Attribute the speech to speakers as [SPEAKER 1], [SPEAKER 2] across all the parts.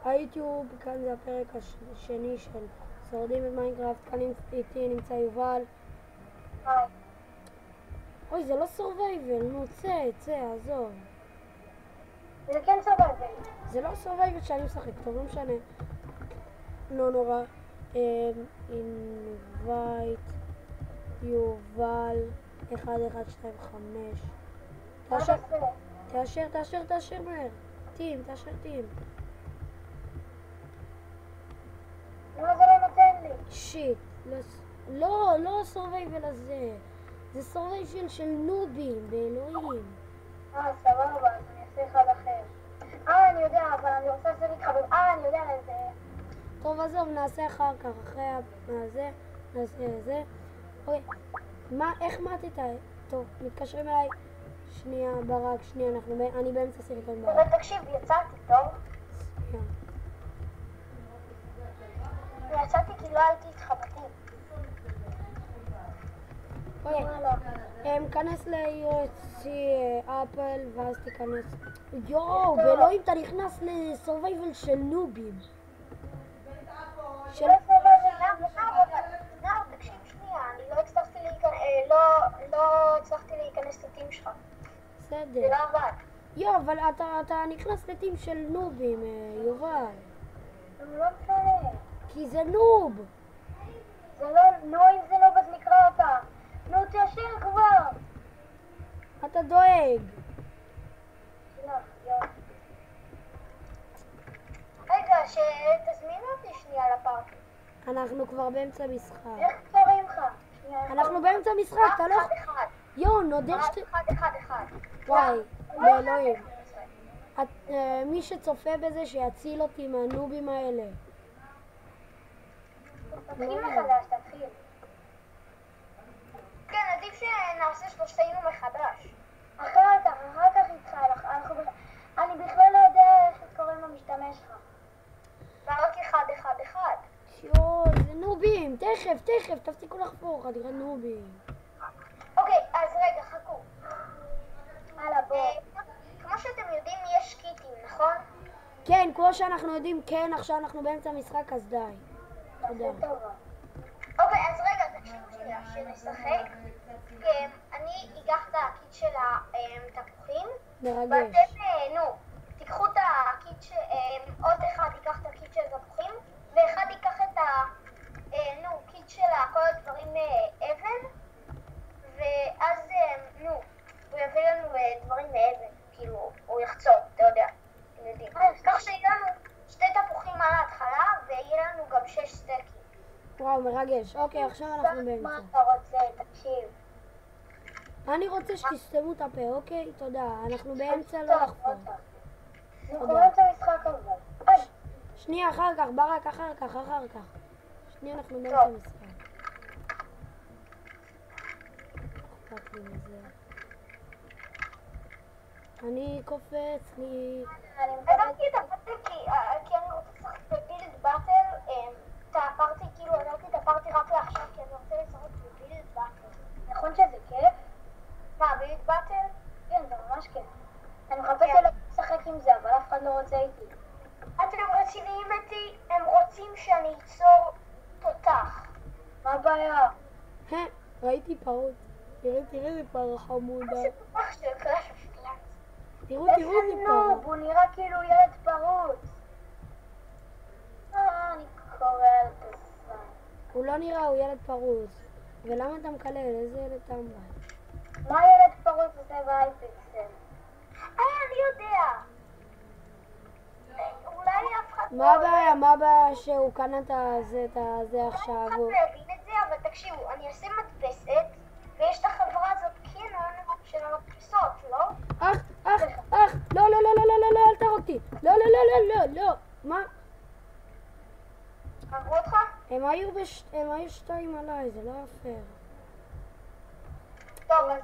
[SPEAKER 1] היוטיוב, כאן זה הפרק השני של שורדים במיינקראפט. כאן איתי נמצא יובל.
[SPEAKER 2] היי.
[SPEAKER 1] אוי, זה לא סורווייבל, נו צא, עזוב.
[SPEAKER 2] זה כן סורווייבל.
[SPEAKER 1] זה לא סורווייבל שאני משחק, טוב, לא משנה. לא נורא. invite יובל 1125. תאשר מהר. תאשר טים.
[SPEAKER 2] למה זה לא נותן לי?
[SPEAKER 1] שיט. לא הסורווייבל הזה. זה סורווייבל של נובים, באלוהים.
[SPEAKER 2] סבבה, אז אני אעשה אחד אחר. אני יודע, אבל אני רוצה לעשות איתך אני יודע איזה...
[SPEAKER 1] טוב, עזוב, נעשה אחר כך, אחרי הזה, נעשה זה. אוקיי, איך מתת? טוב, מתקשרים אליי. שנייה, ברק, שנייה, אני באמצע סרטון ברק.
[SPEAKER 2] אבל תקשיב, יצאתי, טוב? יצאתי כי לא הייתי איתך בתים.
[SPEAKER 1] כנס ל-USC אפל ואז תיכנס. יואו, באלוהים, אתה נכנס לסורווייבל של נובים.
[SPEAKER 2] לא, תקשיב שנייה, אני לא הצלחתי להיכנס לטים שלך.
[SPEAKER 1] בסדר.
[SPEAKER 2] זה לא עבד.
[SPEAKER 1] יואו, אבל אתה נכנס לטים של נובים, יובל.
[SPEAKER 2] לא משנה.
[SPEAKER 1] כי זה נוב.
[SPEAKER 2] זה לא, אם זה נוב אז נקרא אותה. נו, תאשר כבר.
[SPEAKER 1] אתה דואג.
[SPEAKER 2] רגע, שתזמין אותי שנייה לפארטי.
[SPEAKER 1] אנחנו כבר באמצע משחק.
[SPEAKER 2] איך קוראים לך?
[SPEAKER 1] אנחנו באמצע משחק, אתה לא...
[SPEAKER 2] אחד.
[SPEAKER 1] יואו, נודד שתי...
[SPEAKER 2] אחד.
[SPEAKER 1] וואי, באלוהים. מי שצופה בזה שיציל אותי מהנובים האלה.
[SPEAKER 2] תתחיל מחדש, תתחיל. כן, עדיף שנעשה שלושתנו מחדש. אחר כך איתך, אני בכלל לא יודע איך קוראים למשתמש שלך. רק אחד.
[SPEAKER 1] יואו, זה נובים, תכף, תפסיקו לחפור, חתיכת נובים.
[SPEAKER 2] אוקיי, אז רגע, חכו. הלאה, בוא. כמו שאתם יודעים, יש קיטים, נכון?
[SPEAKER 1] כן, כמו שאנחנו יודעים, כן, עכשיו אנחנו באמצע משחק, אז די. תודה.
[SPEAKER 2] אוקיי, אז רגע, תקשיבו שנייה, שנשחק. אני אקח את הקיט של התפוחים.
[SPEAKER 1] מרגש.
[SPEAKER 2] ואתם, תיקחו את הקיט, עוד אחד ייקח את הקיט של התפוחים, ואחד ייקח את קיט של כל הדברים אבן, ואז, הוא יביא לנו דברים מאבן, כאילו, הוא יחצור, אתה יודע, אתם יודעים. כך שיהיה לנו 2 תפוחים על ההתחלה, ויהיה לנו גם 6 סטייקים.
[SPEAKER 1] וואו, מרגש. אוקיי, עכשיו אנחנו באמצע.
[SPEAKER 2] מה אתה רוצה? תקשיב.
[SPEAKER 1] אני רוצה שתסתמו את הפה, אוקיי? תודה. אנחנו באמצע לא לחפור.
[SPEAKER 2] אנחנו באמצע משחק אבל.
[SPEAKER 1] שנייה, אחר כך, ברק, אחר כך. שנייה, אנחנו באמצע משחק. אכפת לי מזה. אני קופץ לי.
[SPEAKER 2] עזבתי את הפרטי כי אני רוצה לשחק בבילד באטל. את הפרטי, כאילו עזבתי את הפרטי רק לעכשיו כי אני רוצה לשחק בבילד באטל. נכון שזה כיף? מה, בילד באטל? כן, זה ממש כיף. אני מחפש לשחק עם זה, אבל אף אחד לא רוצה איתי. אתם רציניים איתי? הם רוצים שאני אצור תותח. מה הבעיה?
[SPEAKER 1] ראיתי פרות. תראה איזה פרה חמודה.
[SPEAKER 2] זה תותח של קלאש אוף קלאנס.
[SPEAKER 1] תראו איזה פרה.
[SPEAKER 2] הוא נראה כאילו ילד פרוץ. אני קורא על תוסף.
[SPEAKER 1] הוא לא נראה, הוא ילד פרוץ. ולמה אתה מקלל? איזה ילד אתה אמרה?
[SPEAKER 2] מה ילד פרוץ עושה באייפקסל? אני יודע. אולי אף אחד לא...
[SPEAKER 1] מה הבעיה שהוא קנה את זה עכשיו?
[SPEAKER 2] אף אחד לא יבין את זה, אבל תקשיבו, אני אעשה מדפסת, ויש את החברה הזאת קינון של המדפסות, לא?
[SPEAKER 1] לא, אל תהרוג אותי. לא. מה?
[SPEAKER 2] הרגו אותך?
[SPEAKER 1] הם היו 2 עליי, זה לא פייר.
[SPEAKER 2] טוב, אז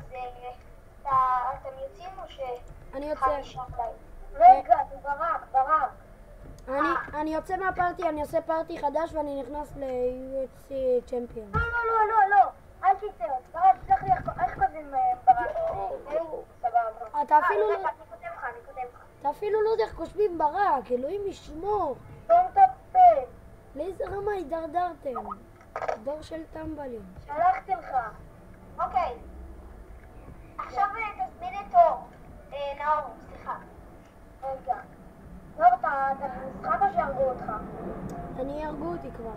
[SPEAKER 2] אתם יוצאים או ש...
[SPEAKER 1] אני יוצא.
[SPEAKER 2] רגע, זה ברק.
[SPEAKER 1] אני יוצא מהפארטי, אני עושה פארטי חדש ואני נכנס ל-USC צ'מפיון.
[SPEAKER 2] לא, אל תצא עוד. ברק, תצטרך לי איך כותבים ברק. סבבה.
[SPEAKER 1] אתה אפילו לא...
[SPEAKER 2] אני כותב לך.
[SPEAKER 1] אתה אפילו לא יודע איך קושבים ברק, אלוהים ישמור.
[SPEAKER 2] לא מטפל.
[SPEAKER 1] לאיזה רמה הידרדרתם? דור של טמבלים.
[SPEAKER 2] שלחתי לך. אוקיי. עכשיו תזמין את אור. נאור, סליחה. רגע. נאור, אתה במשחק או שהרגו אותך?
[SPEAKER 1] אני ארגו אותי כבר.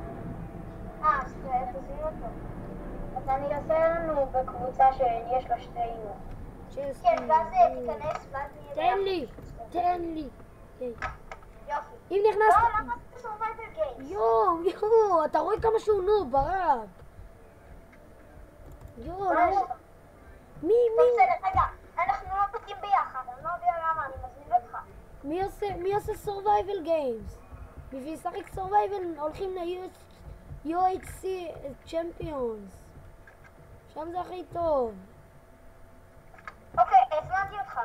[SPEAKER 2] אז תזמין אותו. אז אני אעשה לנו בקבוצה שיש לה שתי אימות. כן, ואז תיכנס, ואז נהיה...
[SPEAKER 1] תן לי.
[SPEAKER 2] יופי.
[SPEAKER 1] אם נכנסת...
[SPEAKER 2] לא, למה זה survival games?
[SPEAKER 1] יואו, אתה רואה כמה שהוא נוב, ברק. יואו,
[SPEAKER 2] מה יש
[SPEAKER 1] לא...
[SPEAKER 2] לך?
[SPEAKER 1] מי?
[SPEAKER 2] בסדר, רגע, אנחנו לא פותחים ביחד, אני לא יודע למה, אני מזמין אותך.
[SPEAKER 1] מי עושה survival games? בשביל לשחק survival הולכים ל-UHC Champions. שם זה הכי טוב.
[SPEAKER 2] אוקיי, הזמנתי אותך.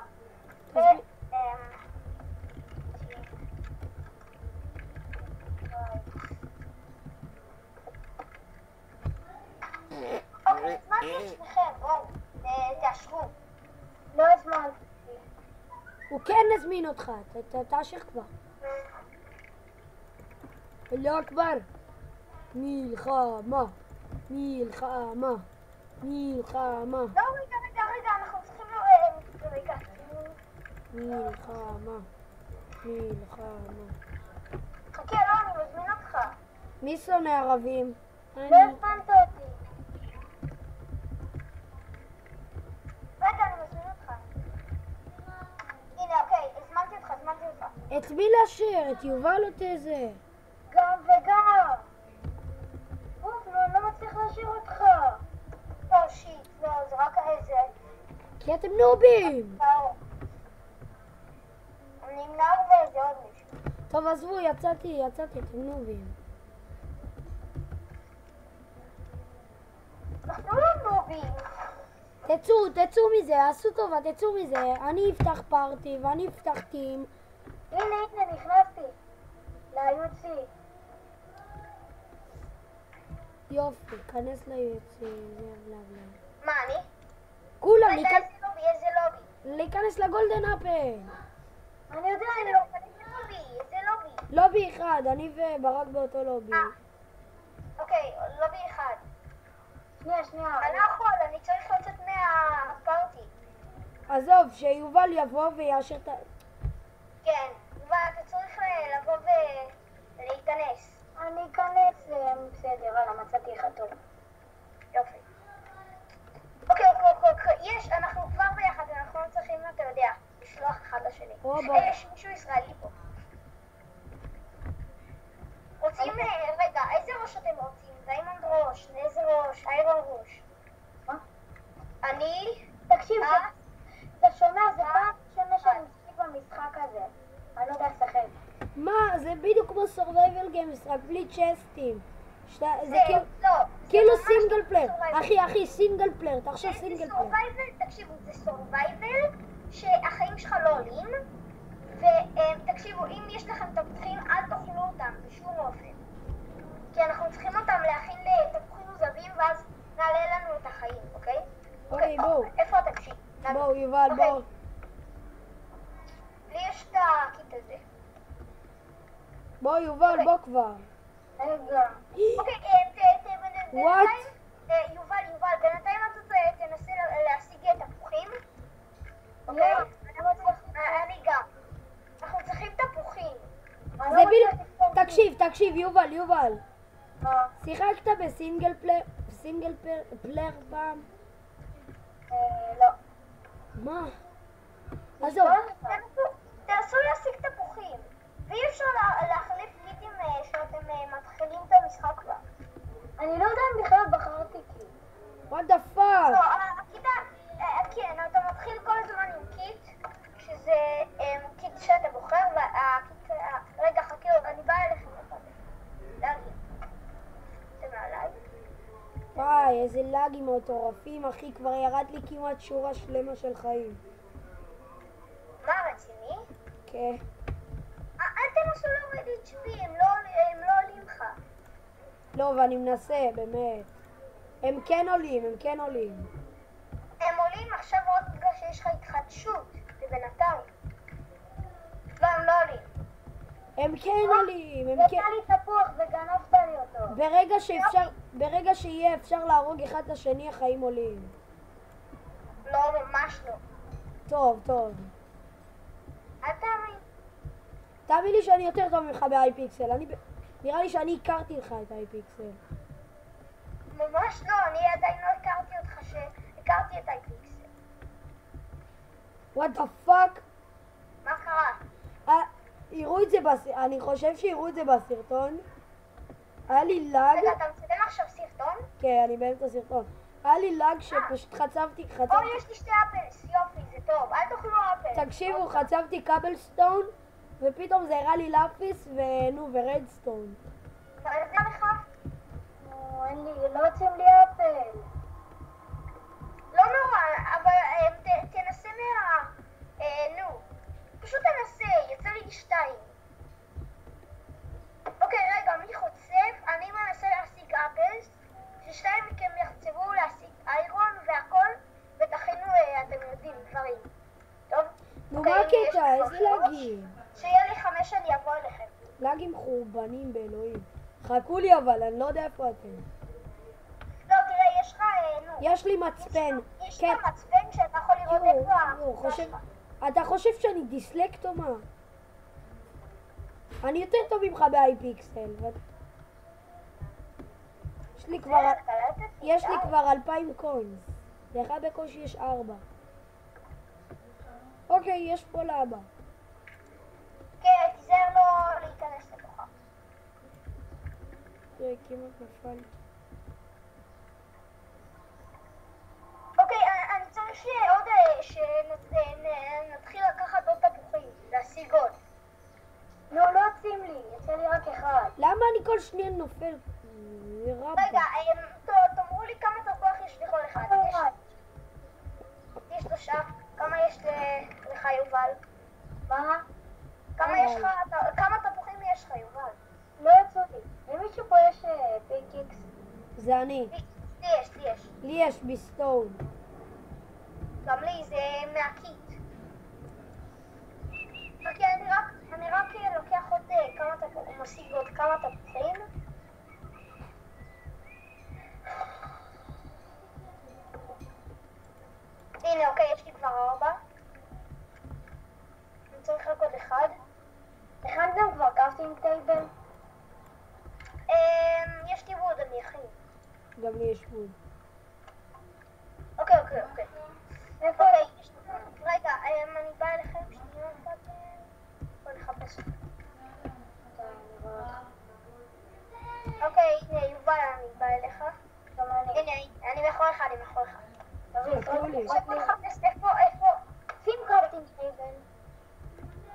[SPEAKER 2] אוקיי, הזמנתי את שניכם, בואו, תאשרו. לא הזמנתי.
[SPEAKER 1] הוא כן הזמין אותך, תאשר כבר. אללה אכבר. מלחמה.
[SPEAKER 2] לא, רגע, אנחנו צריכים רגע.
[SPEAKER 1] מלחמה.
[SPEAKER 2] חכה, לא, אני מזמין אותך.
[SPEAKER 1] מי שונא ערבים?
[SPEAKER 2] לא הזמנת אותי. רגע, אני מזמין אותך. הנה, אוקיי, הזמנתי אותך.
[SPEAKER 1] את מי להשאיר? את יובל או את איזה?
[SPEAKER 2] גם וגם. אוף, לא מצליח להשאיר אותך. לא, שיט, לא, זה רק איזה...
[SPEAKER 1] כי אתם נובים!
[SPEAKER 2] אני עם נער ואיזה עוד מישהו.
[SPEAKER 1] טוב, עזבו, יצאתי, אתם נובים.
[SPEAKER 2] אנחנו לא נובים.
[SPEAKER 1] תצאו מזה, עשו טובה, תצאו מזה. אני אפתח פארטי ואני אפתח טים.
[SPEAKER 2] הנה, נכנסתי. ל-UC.
[SPEAKER 1] יופי, כנס ליוצא,
[SPEAKER 2] מה, אני?
[SPEAKER 1] כולם,
[SPEAKER 2] איזה לובי?
[SPEAKER 1] להיכנס לגולדן אפל.
[SPEAKER 2] אני יודע, אני לא... איזה לובי?
[SPEAKER 1] לובי אחד, אני וברק באותו לובי.
[SPEAKER 2] אוקיי, לובי אחד. שנייה. אני לא יכול, אני צריך לצאת מהפארטי.
[SPEAKER 1] עזוב, שיובל יבוא ויאשר את ה...
[SPEAKER 2] כן, אבל אתה צריך לבוא ולהיכנס. אני אכנס, בסדר, הלאה, מצאתי אחד טוב. יופי. אוקיי, יש, אנחנו כבר ביחד, אנחנו לא צריכים, אתה יודע, לשלוח אחד לשני. יש מישהו ישראלי פה. רוצים, רגע, איזה ראש אתם רוצים? דיימונד ראש, נזר ראש, איירון ראש. מה? אני... תקשיב, אתה שומע, זה פעם ראשונה שאני משחק במשחק הזה. אני לא יודע לשחק.
[SPEAKER 1] מה? זה בדיוק כמו survival games, רק בלי צ'סטים. זה כאילו סינגל פלייר. אחי, סינגל פלייר, תחשוב סינגל פלייר.
[SPEAKER 2] תקשיבו, זה survival שהחיים שלך לא עולים. ותקשיבו, אם יש לכם תפוחים, אל תאכלו אותם בשום אופן. כי אנחנו צריכים אותם להכין לתפוחים מוזבים, ואז נעלה לנו את החיים, אוקיי?
[SPEAKER 1] אוקיי, בואו.
[SPEAKER 2] איפה התפשיט?
[SPEAKER 1] בואו, יובל, בואו.
[SPEAKER 2] לי יש את הקיט הזה.
[SPEAKER 1] בואו, יובל, בוא כבר.
[SPEAKER 2] רגע. אוקיי,
[SPEAKER 1] וואט?
[SPEAKER 2] יובל, בינתיים אתה תנסה להשיג תפוחים. אוקיי? אני גם. אנחנו צריכים תפוחים.
[SPEAKER 1] זה בדיוק... תקשיב, יובל. שיחקת בסינגל פלייר פעם?
[SPEAKER 2] לא.
[SPEAKER 1] מה? עזוב.
[SPEAKER 2] תנסו להשיג תפוחים. ואי אפשר להחליף קיטים שאתם מתחילים את המשחק בה. אני לא יודע אם בכלל בחרתי קיט.
[SPEAKER 1] What the fuck?
[SPEAKER 2] לא, הקיט, כן, אתה מתחיל כל הזמן עם קיט, שזה קיט שאתה בוחר, והקיט, רגע, חכה, אני באה אליכם להגיד. אתם עליי?
[SPEAKER 1] וואי, איזה לאגים מטורפים, אחי, כבר ירד לי כמעט שורה שלמה של חיים.
[SPEAKER 2] מה, רציני?
[SPEAKER 1] כן.
[SPEAKER 2] אל תנסו להוריד HP, הם לא עולים לך.
[SPEAKER 1] לא, ואני מנסה, באמת. הם כן עולים.
[SPEAKER 2] הם עולים עכשיו עוד בגלל שיש לך התחדשות, זה בינתיים.
[SPEAKER 1] הם כן עולים, הם כן...
[SPEAKER 2] נתן לי תפוח וגנבת לי אותו.
[SPEAKER 1] ברגע שיהיה אפשר להרוג אחד את השני, החיים עולים.
[SPEAKER 2] לא, ממש לא.
[SPEAKER 1] טוב.
[SPEAKER 2] אל תאמין.
[SPEAKER 1] תאמין לי שאני יותר טוב ממך באייפיקסל. נראה לי שאני הכרתי לך את אייפיקסל.
[SPEAKER 2] ממש לא, אני עדיין לא הכרתי אותך שהכרתי את אייפיקסל.
[SPEAKER 1] What the fuck?
[SPEAKER 2] מה קרה?
[SPEAKER 1] יראו את זה אני חושב שיראו את זה בסרטון. היה לי לג.
[SPEAKER 2] רגע, אתה מצלם עכשיו סרטון?
[SPEAKER 1] כן, אני באמצע סרטון. היה לי לג שפשוט חצבתי.
[SPEAKER 2] אוי, יש לי 2 אפלס, יופי, זה טוב, אל תאכלו אפל.
[SPEAKER 1] תקשיבו, חצבתי קאבלסטון, ופתאום זה הראה לי לאפיס ורדסטון.
[SPEAKER 2] מה זה לך? אין לי, לא יוצאים לי אפל. לא נורא, אבל תנסה פשוט תנסה, יצא לי 2. אוקיי, רגע, מי חוצב? אני מנסה להשיג אפלס, ש2 מכם יחצבו להשיג איירון והכל, ותכינו, אתם יודעים, דברים. טוב?
[SPEAKER 1] נו, מה הקטע? איזה לגים?
[SPEAKER 2] שיהיה לי 5 אני אבוא אליכם.
[SPEAKER 1] לגים חורבנים באלוהים. חכו לי אבל, אני לא יודע איפה אתם.
[SPEAKER 2] לא, תראה, יש לך,
[SPEAKER 1] יש לי מצפן.
[SPEAKER 2] יש
[SPEAKER 1] כן.
[SPEAKER 2] לך מצפן שאתה יכול לראות איפה
[SPEAKER 1] אתה חושב שאני דיסלקט או מה? אני יותר טוב ממך באייפיקסל. יש לי כבר 2,000 קוינס. לך בקושי יש 4. אוקיי, יש פה לאבא.
[SPEAKER 2] כן, תיזהר לא להיכנס לתוכה.
[SPEAKER 1] תראה, כמעט נפל.
[SPEAKER 2] אוקיי, אני צריך שעוד שנתחיל לקחת עוד תפוחים, להשיג עוד. לא יוצאים לי, יוצא לי רק 1.
[SPEAKER 1] למה אני כל שניה נופל?
[SPEAKER 2] רגע, תאמרו לי כמה תפוח יש לכל אחד. יש 3. כמה יש לך, יובל? מה? כמה תפוחים יש לך, יובל? לא יצאו לי. למישהו פה יש פיקיקס?
[SPEAKER 1] זה אני.
[SPEAKER 2] לי יש.
[SPEAKER 1] לי יש בסטון.
[SPEAKER 2] גם לי, זה מהקיט. אוקיי, אני רק לוקח עוד כמה תפוחים, משיג עוד כמה תפוחים. הנה, אוקיי, יש לי כבר 4. אני צריך רק עוד 1. הכנתם כבר קראפטינג טייבל? יש לי ווד, אני אכין.
[SPEAKER 1] גם לי יש ווד.
[SPEAKER 2] אוקיי. איפה? רגע, אני באה אליכם שנייה אחת. בוא נחפש. אוקיי, הנה, יובל, אני באה אליך. הנה, אני מאחוריך. בוא נחפש איפה. שים קראפטינג טייבל.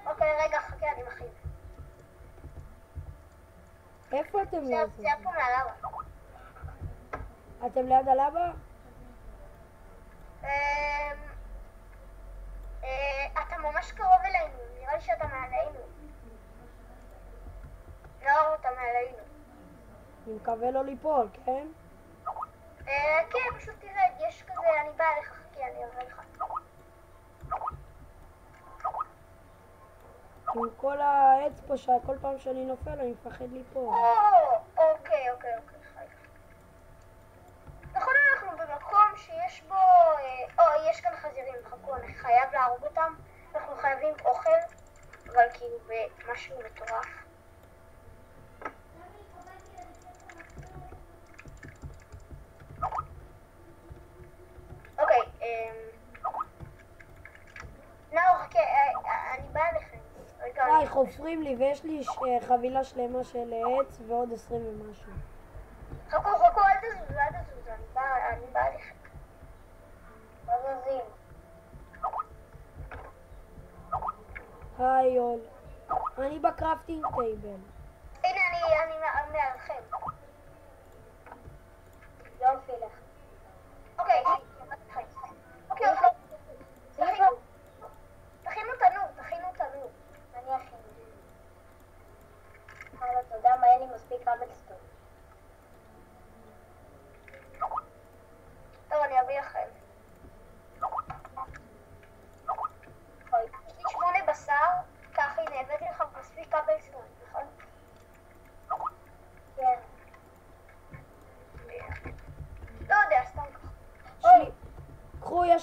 [SPEAKER 2] אוקיי, רגע, חכה, אני מכין.
[SPEAKER 1] איפה אתם
[SPEAKER 2] זה
[SPEAKER 1] לעשות?
[SPEAKER 2] פה מעליו.
[SPEAKER 1] אתם ליד הלבה?
[SPEAKER 2] אתה ממש קרוב אלינו, נראה לי שאתה מעלינו. לא, אתה מעלינו.
[SPEAKER 1] אני מקווה לא ליפול, כן?
[SPEAKER 2] כן, פשוט תרד, יש כזה, אני באה אליך, חכי, אני אראה לך.
[SPEAKER 1] עם כל העץ פה שכל פעם שאני נופל אני מפחד ליפול.
[SPEAKER 2] אוקיי. נכון, אנחנו במקום שיש בו... יש כאן חזירים, חכו, אני חייב להרוג אותם. אנחנו חייבים אוכל, אבל כאילו במשהו מטורף. אוקיי, נאור, חכה, אני באה אליכם.
[SPEAKER 1] וואי, חופרים לי ויש לי חבילה שלמה של עץ ועוד 20 ומשהו.
[SPEAKER 2] חכו, אל תזוזו, אני באה אליכם. לא זזים.
[SPEAKER 1] היי יול, אני בקראפטינג טייבל.
[SPEAKER 2] הנה, אני מעליכם. יופי לך. אוקיי. תכינו תנור. אני אכין. אבל אתה יודע מה, אין לי מספיק קאבלסטון. טוב, אני אביא לכם. יש לי 8 בשר, ככה הנה, הבאתי לך מספיק קאבלסטון.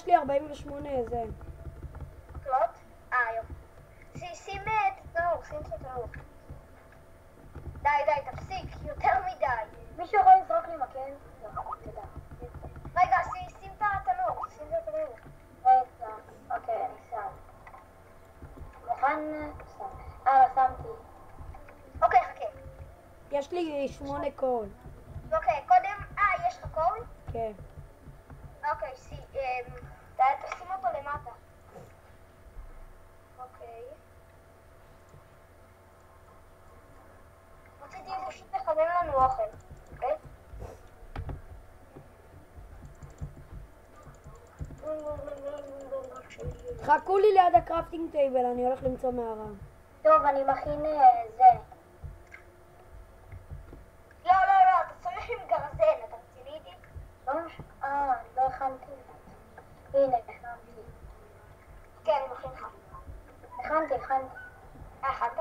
[SPEAKER 1] יש לי 48, זה.
[SPEAKER 2] מקלות? יופי. שים את התנור, שים את התנור. די, תפסיק, יותר מדי.
[SPEAKER 3] מישהו יכול לזרוק לי מקל? לא, תודה.
[SPEAKER 2] רגע, שים את התנור, שים את התנור.
[SPEAKER 3] רגע, אוקיי, אני שם. מוכן? שם. שמתי.
[SPEAKER 2] אוקיי, חכה.
[SPEAKER 1] יש לי 8 קול.
[SPEAKER 2] אוקיי, קודם, יש לך קול?
[SPEAKER 1] כן.
[SPEAKER 2] אוקיי, תשים אותו למטה. אוקיי. רציתי פשוט לחמם לנו אוכל, אוקיי?
[SPEAKER 1] חכו לי ליד הקרפטינג טייבל, אני הולך למצוא מערה.
[SPEAKER 3] טוב, אני מכין זה.
[SPEAKER 2] לא, אתה צריך עם גרזן, אתה רציני איתי?
[SPEAKER 3] לא הכנתי. הנה, הכנתי.
[SPEAKER 2] כן, אני מכין לך.
[SPEAKER 3] הכנתי.
[SPEAKER 2] הכנת?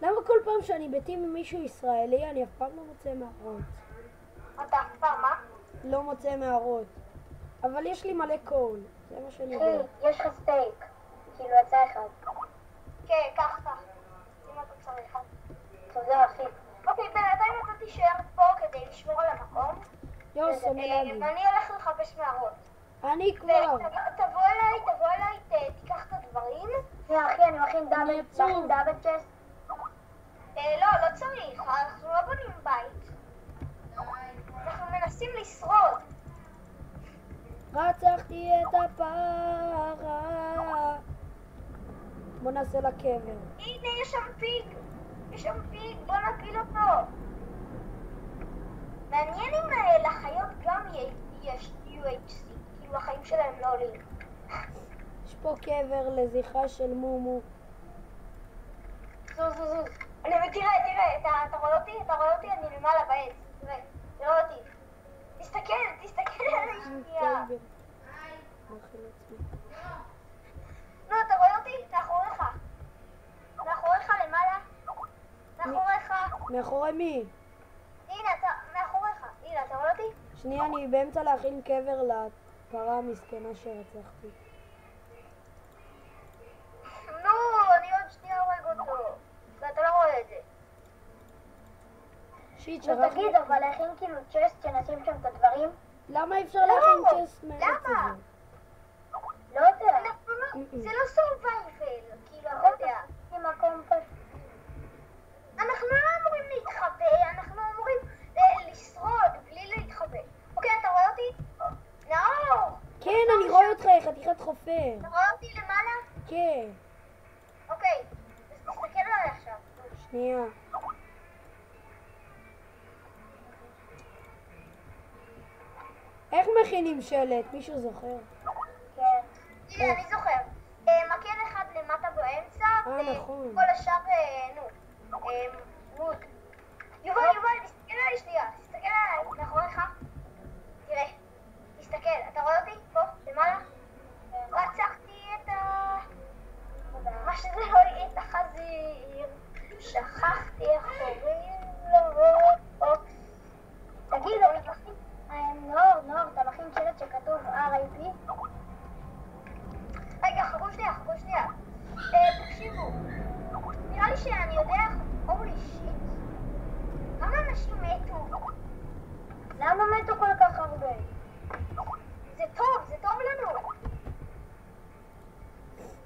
[SPEAKER 1] למה כל פעם שאני בטים עם מישהו ישראלי, אני אף פעם לא מוצא מערות?
[SPEAKER 2] אתה אף פעם, מה?
[SPEAKER 1] לא מוצא מערות. אבל יש לי מלא קול, זה מה שאני
[SPEAKER 3] אחי,
[SPEAKER 1] יודע.
[SPEAKER 3] יש לך סטייק. כאילו, יצא אחד.
[SPEAKER 2] כן, קח. אם אתה צריך.
[SPEAKER 3] תודה, אחי.
[SPEAKER 2] אוקיי, בינתיים אתה תישאר פה כדי לשמור על המקום.
[SPEAKER 1] יואו, סומלגי.
[SPEAKER 2] ואני הולך לחפש מערות.
[SPEAKER 1] אני כבר.
[SPEAKER 2] תבוא אליי, תיקח את הדברים.
[SPEAKER 3] שנייה, אחי, אני מכין
[SPEAKER 1] אני עצוב.
[SPEAKER 3] דאבל צ'סט.
[SPEAKER 2] לא צריך, אנחנו לא בונים בית. אנחנו מנסים לשרוד.
[SPEAKER 1] רצחתי את הפרה. בוא נעשה לה קבר.
[SPEAKER 2] הנה, יש שם פיג, בוא נפיל אותו. מעניין אם לחיות גם יש UHC, כאילו החיים שלהם לא עולים.
[SPEAKER 1] יש פה קבר לזכרה של מומו.
[SPEAKER 2] זוז. אני מכירה, תראה, אתה רואה אותי? אני למעלה בעץ. תראה אותי. תסתכל עליי שנייה. נו, אתה רואה אותי? מאחוריך למעלה. מאחוריך.
[SPEAKER 1] מאחורי מי?
[SPEAKER 2] הנה, מאחוריך. הנה, אתה רואה אותי?
[SPEAKER 1] שנייה, אני באמצע להכין קבר לפרה המסכנה שרצחתי.
[SPEAKER 2] נו, אני עוד שנייה הורג אותו. ואתה לא רואה את זה.
[SPEAKER 1] שיט,
[SPEAKER 3] לא
[SPEAKER 1] שכחתי.
[SPEAKER 3] תגיד, אבל להכין כאילו צ'סט שנשים שם את הדברים?
[SPEAKER 1] למה אי אפשר להכין צ'סט מהעץ
[SPEAKER 2] למה?
[SPEAKER 1] הזה?
[SPEAKER 3] לא יודע.
[SPEAKER 2] זה לא סורווייבל, כאילו, אתה יודע.
[SPEAKER 3] עם מקום פשוט.
[SPEAKER 2] אנחנו לא אמורים להתחבא, אנחנו אמורים לשרוד בלי להתחבא. אוקיי, אתה רואה אותי? נאור!
[SPEAKER 1] כן, אני רואה אותך, חתיכת חופר.
[SPEAKER 2] אתה רואה אותי למעלה?
[SPEAKER 1] כן.
[SPEAKER 2] אוקיי, אז תסתכל עליי עכשיו.
[SPEAKER 1] שנייה. איך מכינים שלט? מישהו זוכר?
[SPEAKER 3] כן.
[SPEAKER 2] הנה, אני זוכר. מקל אחד למטה באמצע,
[SPEAKER 1] נכון.
[SPEAKER 2] וכל השאר, ווד. יובל, תסתכל עליי שנייה. תסתכל עליי, מאחוריך. תראה, תסתכל, אתה רואה אותי? פה, למעלה? רצחתי את מה שזה לא יהיה, את החזיר. שכחתי איך קוראים לו.
[SPEAKER 3] תגיד, נור, אתה מכין שלט שכתוב R.I.P?
[SPEAKER 2] רגע, חכו שנייה. תקשיבו, נראה לי שאני יודע, הולי שיט. כמה אנשים מתו?
[SPEAKER 3] למה מתו כל כך הרבה?
[SPEAKER 2] זה טוב לנו.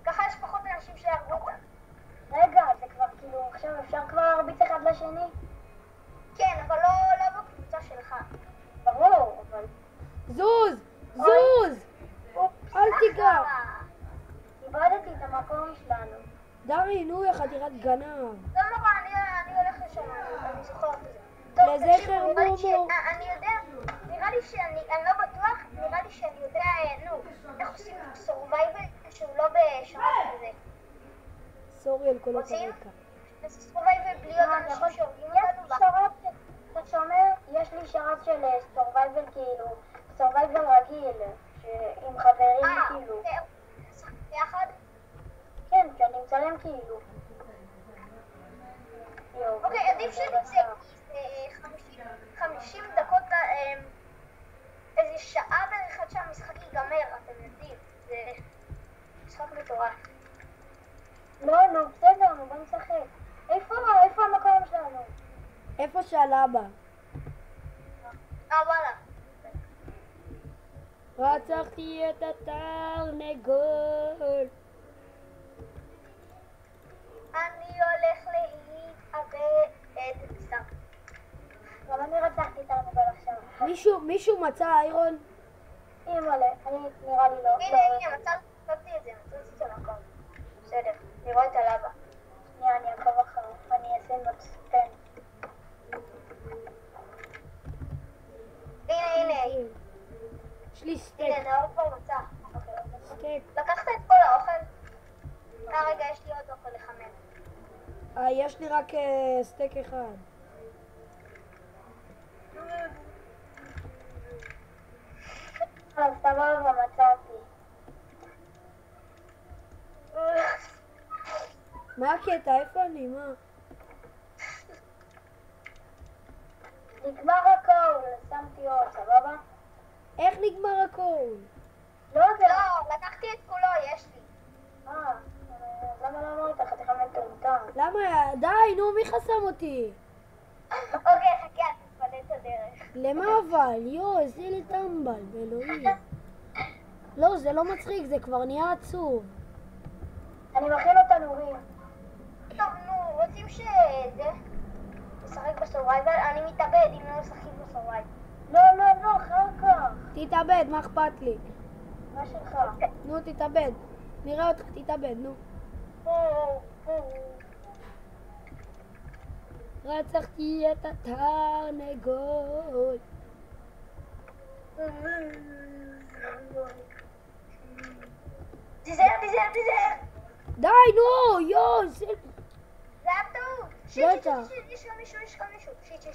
[SPEAKER 2] ככה יש פחות אנשים שיהרגו אותם.
[SPEAKER 3] רגע, זה כבר כאילו, עכשיו אפשר כבר להרביץ אחד לשני?
[SPEAKER 2] כן, אבל לא בקבוצה שלך.
[SPEAKER 3] ברור, אבל...
[SPEAKER 1] זוז! אל תיגע!
[SPEAKER 3] איבדתי את המקום שלנו.
[SPEAKER 1] דרי, נו, יא חתיכת גנב.
[SPEAKER 2] לא נורא, אני הולך לשם, אני זוכרת את זה. טוב,
[SPEAKER 1] לזכר
[SPEAKER 2] תקשיבו,
[SPEAKER 1] מומו.
[SPEAKER 2] אני יודע, נראה לי שאני לא בטוח, נראה לי שאני יודע, איך עושים סורווייבל שהוא לא בשרת כזה.
[SPEAKER 1] סורי על קולות
[SPEAKER 2] רוצים?
[SPEAKER 1] הרקע.
[SPEAKER 2] זה סורווייבל בלי עוד אנשים שהורגים אותנו.
[SPEAKER 3] יש שרת, אתה שומע? יש לי שרת של סורווייבל כאילו, סורווייבל רגיל, עם חברים כאילו.
[SPEAKER 2] ביחד?
[SPEAKER 3] כן, שאני מצלם כאילו.
[SPEAKER 2] אוקיי, עדיף שנצא 50 דקות, איזה שעה בערך עד שהמשחק ייגמר. שורה.
[SPEAKER 3] לא, נו, בסדר, נו, בוא נשחק. איפה המקום שלנו?
[SPEAKER 1] איפה שעל אבא.
[SPEAKER 2] וואלה.
[SPEAKER 1] רצחתי את התרנגול.
[SPEAKER 2] אני הולך להתאבד. סתם.
[SPEAKER 3] גם אני רצחתי את הרנגול עכשיו.
[SPEAKER 1] מישהו מצא איירון?
[SPEAKER 3] אימא'לה, אני נראה לי לא.
[SPEAKER 2] הנה, מצאתי את זה, מצאתי את המקום. בסדר, לראות את הלבה.
[SPEAKER 3] שנייה, אני אעקוב אחריו, אני אעשה מצפן.
[SPEAKER 2] הנה.
[SPEAKER 1] יש לי סטייק.
[SPEAKER 2] הנה, נאור כבר מצא.
[SPEAKER 1] סטייק.
[SPEAKER 2] לקחת את כל האוכל? רגע, יש לי עוד אוכל לחמם.
[SPEAKER 1] יש לי רק סטייק אחד.
[SPEAKER 3] אז סבבה, מצאתי.
[SPEAKER 1] מה הקטע? איפה אני? מה?
[SPEAKER 3] נגמר הכל, שמתי עוד, סבבה?
[SPEAKER 1] איך נגמר הכל?
[SPEAKER 3] לא יודע.
[SPEAKER 2] לא, לקחתי את כולו, יש לי.
[SPEAKER 3] אז למה לא אמרת חתיכה מטומטם?
[SPEAKER 1] למה? די, נו, מי חסם אותי?
[SPEAKER 2] אוקיי, חכה, תתפנה את הדרך.
[SPEAKER 1] למה אבל? יו, איזה לי טמבל, באלוהים. לא, זה לא מצחיק, זה כבר נהיה עצוב.
[SPEAKER 3] אני מכין אותה נורים.
[SPEAKER 2] טוב, נו, רוצים שזה? נשחק בסורווייבל? אני מתאבד אם לא נשחקים בסורווייבל.
[SPEAKER 3] לא, אחר כך.
[SPEAKER 1] תתאבד, מה אכפת לי?
[SPEAKER 3] מה שלך?
[SPEAKER 1] נו, תתאבד. נראה אותך, תתאבד, נו. רצחתי את התרנגול.
[SPEAKER 2] תיזהר.
[SPEAKER 1] די, נו, יו, זה...
[SPEAKER 2] זה היה טעות.
[SPEAKER 1] בטח.
[SPEAKER 2] יש לך מישהו. שיט.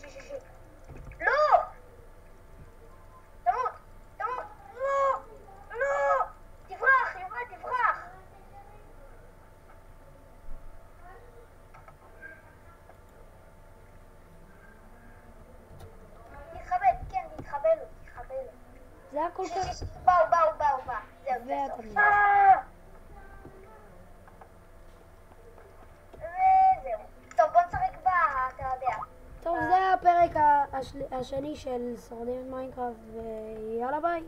[SPEAKER 2] לא! תמות. לא! תברח, יובל, תברח. תתחבא לו.
[SPEAKER 1] זה הכל כך...
[SPEAKER 2] באו. זהו,
[SPEAKER 1] ואתה
[SPEAKER 2] בסוף.
[SPEAKER 1] מבין.
[SPEAKER 2] וזהו. טוב, בוא נשחק אתה יודע.
[SPEAKER 1] טוב, זה הפרק השני של שורדי מיינקראפט, ויאללה ביי.